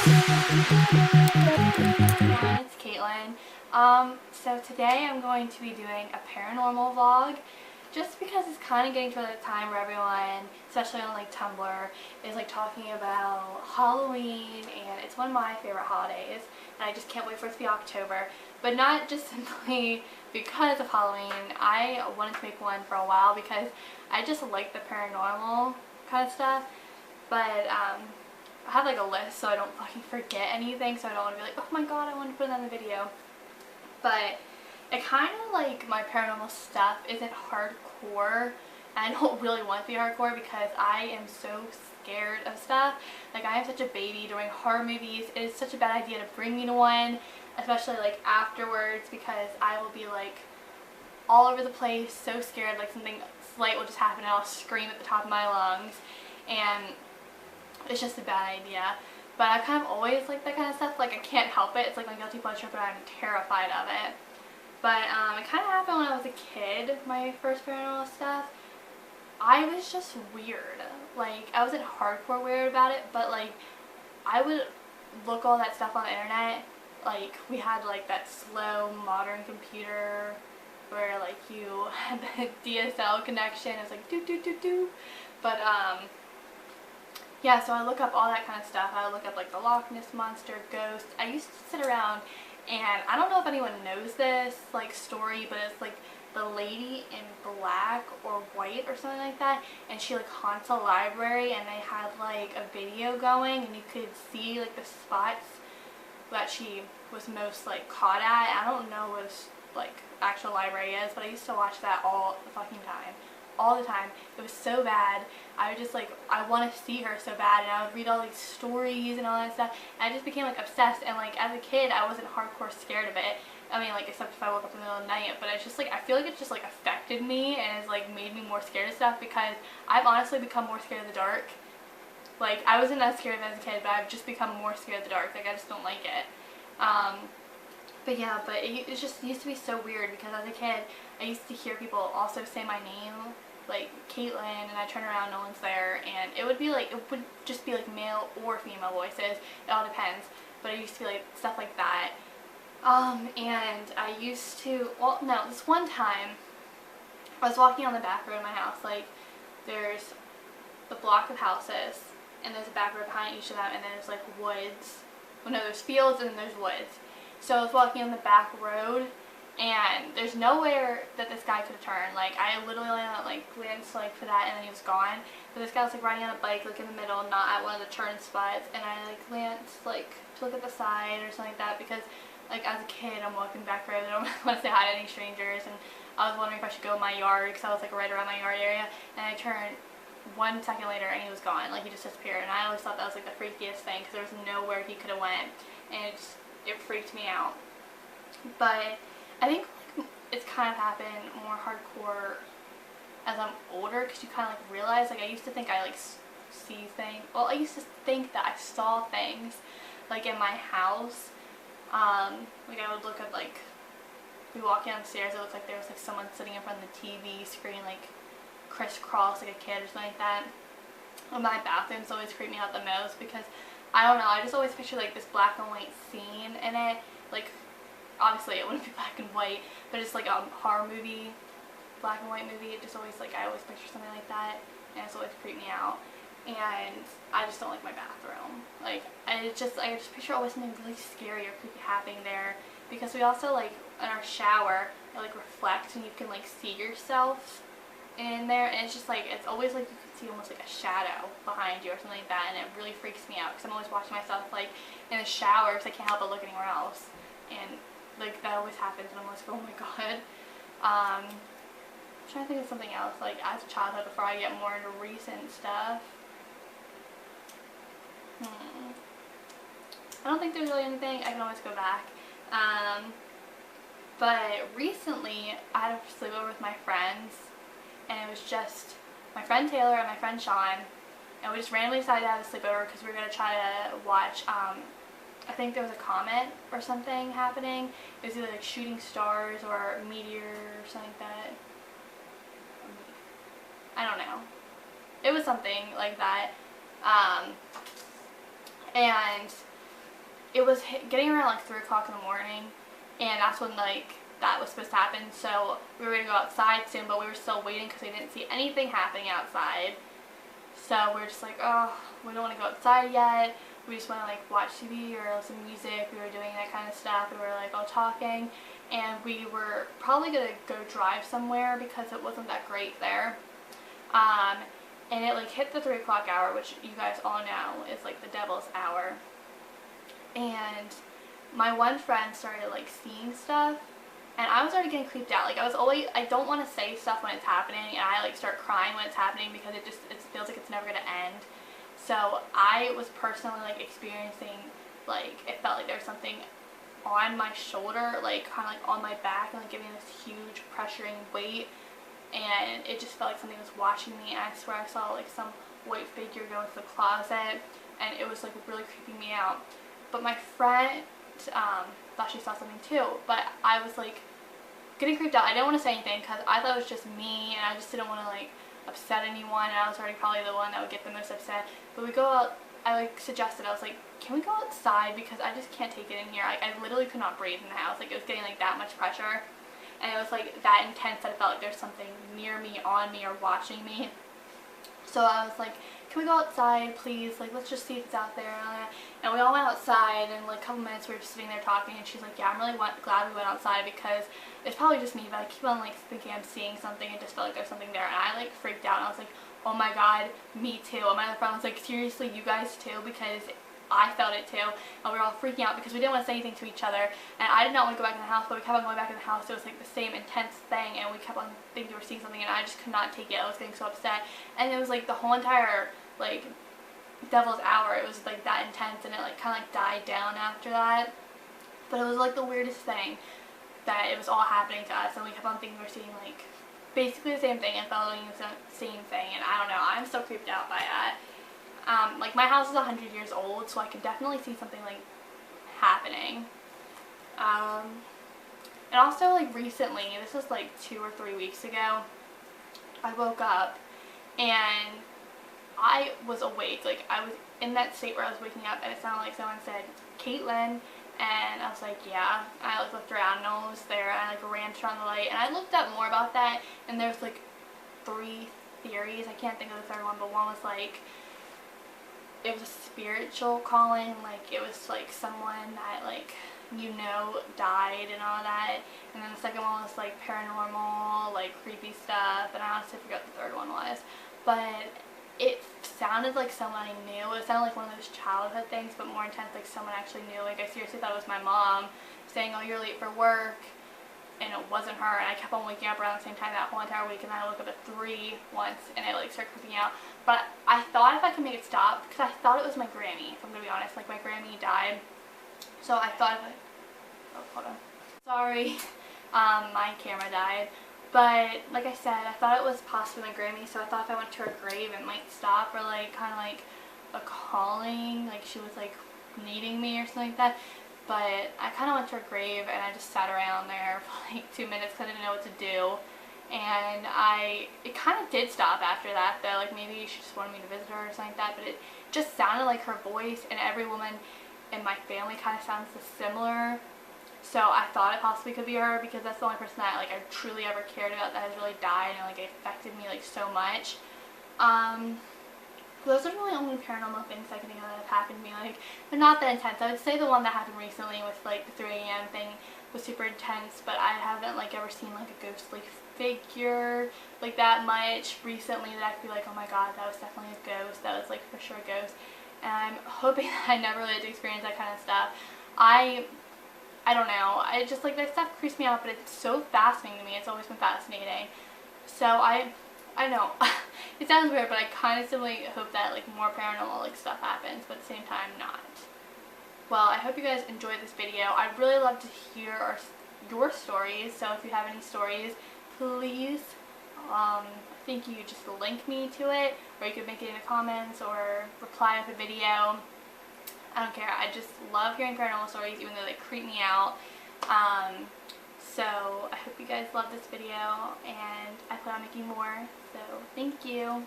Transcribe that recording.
Everyone, it's Katelynn. So today I'm going to be doing a paranormal vlog just because it's kind of getting to the time where everyone, especially on like Tumblr, is like talking about Halloween, and it's one of my favorite holidays and I just can't wait for it to be October. But not just simply because of Halloween. I wanted to make one for a while because I just like the paranormal kind of stuff, but I have like a list so I don't fucking forget anything, so I don't want to be like, oh my god, I want to put it on the video. But it kind of like my paranormal stuff isn't hardcore, and I don't really want to be hardcore because I am so scared of stuff. Like, I am such a baby during horror movies. It is such a bad idea to bring me to one, especially like afterwards, because I will be like all over the place, so scared like something slight will just happen and I'll scream at the top of my lungs, and it's just a bad idea. But I kind of always like that kind of stuff. Like, I can't help it. It's like my guilty pleasure, but I'm terrified of it. But it kind of happened when I was a kid, my first paranormal stuff. I was just weird. Like, I wasn't hardcore weird about it, but like, I would look all that stuff on the internet. Like, we had like that slow modern computer where like you had the DSL connection. It was like do do do do. But yeah, so I look up all that kind of stuff. I look up like the Loch Ness Monster, ghosts. I used to sit around, and I don't know if anyone knows this like story, but it's like the lady in black or white or something like that, and she like haunts a library, and they had like a video going, and you could see like the spots that she was most like caught at. I don't know what this like actual library is, but I used to watch that all the fucking time. All the time. It was so bad. I would just like, I want to see her so bad, and I would read all these stories and all that stuff, and I just became like obsessed. And like as a kid I wasn't hardcore scared of it. I mean, like, except if I woke up in the middle of the night, but it's just like, I feel like it's just like affected me and has like made me more scared of stuff, because I've honestly become more scared of the dark. Like, I wasn't that scared of it as a kid, but I've just become more scared of the dark. Like, I just don't like it. But yeah, but it just used to be so weird because as a kid I used to hear people also say my name, like Katelynn, and I turn around, no one's there, and it would be like, it would just be like male or female voices, it all depends, but it used to be like stuff like that. And I used to, well, no, this one time I was walking on the back road of my house. Like, there's the block of houses, and there's a back road behind each of them, and then there's like woods. Well, no, there's fields and then there's woods. So I was walking on the back road, and there's nowhere that this guy could have turned. Like, I literally like glanced like for that, and then he was gone. But this guy was like riding on a bike like in the middle, not at one of the turn spots, and I like glanced like to look at the side or something like that, because like as a kid I'm walking back road, I don't want to say hi to any strangers, and I was wondering if I should go in my yard because I was like right around my yard area, and I turned 1 second later and he was gone. Like, he just disappeared, and I always thought that was like the freakiest thing because there was nowhere he could have went, and it freaked me out. But I think like, it's kind of happened more hardcore as I'm older, because you kind of like realize, like, I used to think I like see things, well, I used to think that I saw things like in my house. Like, I would look at, like, we walk downstairs, it looked like there was like someone sitting in front of the TV screen, like crisscross like a kid or something like that. And my bathroom's always creeped me out the most because, I don't know, I just always picture like this black and white scene in it. Like, obviously it wouldn't be black and white, but it's like a horror movie, black and white movie. It just always, like, I always picture something like that, and it's always creeped me out. And I just don't like my bathroom. Like, I just picture always something really scary or creepy happening there, because we also, like, in our shower, it like reflects, and you can like see yourself in there, and it's just like, it's always like you can see almost like a shadow behind you or something like that, and it really freaks me out because I'm always watching myself like in the shower because I can't help but look anywhere else, and like that always happens, and I'm always like, oh my god. I'm trying to think of something else like as a childhood before I get more into recent stuff. I don't think there's really anything. I can always go back. But recently I had a sleepover with my friends, and it was just my friend Taylor and my friend Sean, and we just randomly decided to have a sleepover because we were going to try to watch, I think there was a comet or something happening. It was either like shooting stars or a meteor or something like that. I don't know. It was something like that. And it was getting around like 3 o'clock in the morning, and that's when like that was supposed to happen. So we were going to go outside soon, but we were still waiting because we didn't see anything happening outside. So we were just like, oh, we don't want to go outside yet. We just want to like watch TV or listen to music. We were doing that kind of stuff. We were like all talking, and we were probably going to go drive somewhere because it wasn't that great there. And it like hit the 3 o'clock hour, which you guys all know is like the devil's hour. And my one friend started like seeing stuff, and I was already getting creeped out. Like I don't want to say stuff when it's happening, and I like start crying when it's happening because it feels like it's never going to end. So I was personally like experiencing, like it felt like there was something on my shoulder, like kind of like on my back, and like giving this huge pressuring weight, and it just felt like something was watching me. And I swear I saw like some white figure go into the closet, and it was like really creeping me out. But my friend thought she saw something too, but I was like getting creeped out. I didn't want to say anything because I thought it was just me, and I just didn't want to like upset anyone, and I was already probably the one that would get the most upset. But we go out, I like suggested, I was like, can we go outside because I just can't take it in here. Like I literally could not breathe in the house. Like it was getting like that much pressure, and it was like that intense that it felt like there's something near me, on me, or watching me. So I was like, can we go outside please, like let's just see if it's out there. And we all went outside, and like a couple minutes we were just sitting there talking, and she's like, yeah, I'm really glad we went outside because it's probably just me, but I keep on like thinking I'm seeing something. It just felt like there's something there, and I like freaked out, and I was like, oh my god, me too. And my other friend was like, seriously, you guys too? Because I felt it too, and we were all freaking out because we didn't want to say anything to each other, and I did not want to go back in the house, but we kept on going back in the house. It was like the same intense thing, and we kept on thinking we were seeing something, and I just could not take it. I was getting so upset, and it was like the whole entire like devil's hour, it was like that intense, and it like kind of like died down after that. But it was like the weirdest thing that it was all happening to us, and we kept on thinking we were seeing like basically the same thing and following the same thing, and I don't know, I'm so creeped out by that. Like my house is 100 years old, so I could definitely see something like happening. And also like recently, this was like 2 or 3 weeks ago, I woke up and I was awake. Like I was in that state where I was waking up, and it sounded like someone said, Katelynn, and I was like, yeah. And I like looked around, and no one was there, and I like ran to turn on the light, and I looked up more about that, and there's like 3 theories. I can't think of the third one, but one was like it was a spiritual calling, like it was like someone that like died and all that, and then the second one was like paranormal, like creepy stuff, and I honestly forgot what the third one was, but it sounded like someone I knew. It sounded like one of those childhood things, but more intense, like someone I actually knew. Like I seriously thought it was my mom saying, oh, you're late for work, and it wasn't her, and I kept on waking up around the same time that whole entire week, and then I woke up at 3 once, and it like started creeping out. But I thought if I could make it stop, because I thought it was my Grammy, if I'm going to be honest. Like my Grammy died, so I thought if I, oh, hold on, sorry, my camera died. But like I said, I thought it was possibly my Grammy, so I thought if I went to her grave it might stop, or like kind of like a calling, like she was like needing me or something like that. But I kind of went to her grave, and I just sat around there for like 2 minutes because I didn't know what to do. And it kind of did stop after that though, like maybe she just wanted me to visit her or something like that, but it just sounded like her voice, and every woman in my family kind of sounds similar. So I thought it possibly could be her, because that's the only person that like I truly ever cared about that has really died, and like it affected me like so much. Those are really only paranormal things I can think of that have happened to me. Like they're not that intense. I would say the one that happened recently with like the 3 a.m. thing was super intense, but I haven't like ever seen like a ghostly figure like that much recently that I could be like, oh my god, that was definitely a ghost. That was like for sure a ghost. And I'm hoping that I never really get to experience that kind of stuff. I don't know, I just like that stuff creeps me out, but it's so fascinating to me. It's always been fascinating. So I know it sounds weird, but I kind of simply hope that like more paranormal like stuff happens, but at the same time not. Well, I hope you guys enjoyed this video. I'd really love to hear your stories, so if you have any stories, please, I think you just link me to it, or you could make it in the comments or reply with a video. I don't care. I just love hearing paranormal stories, even though they creep me out. So I hope you guys love this video, and I plan on making more. So thank you.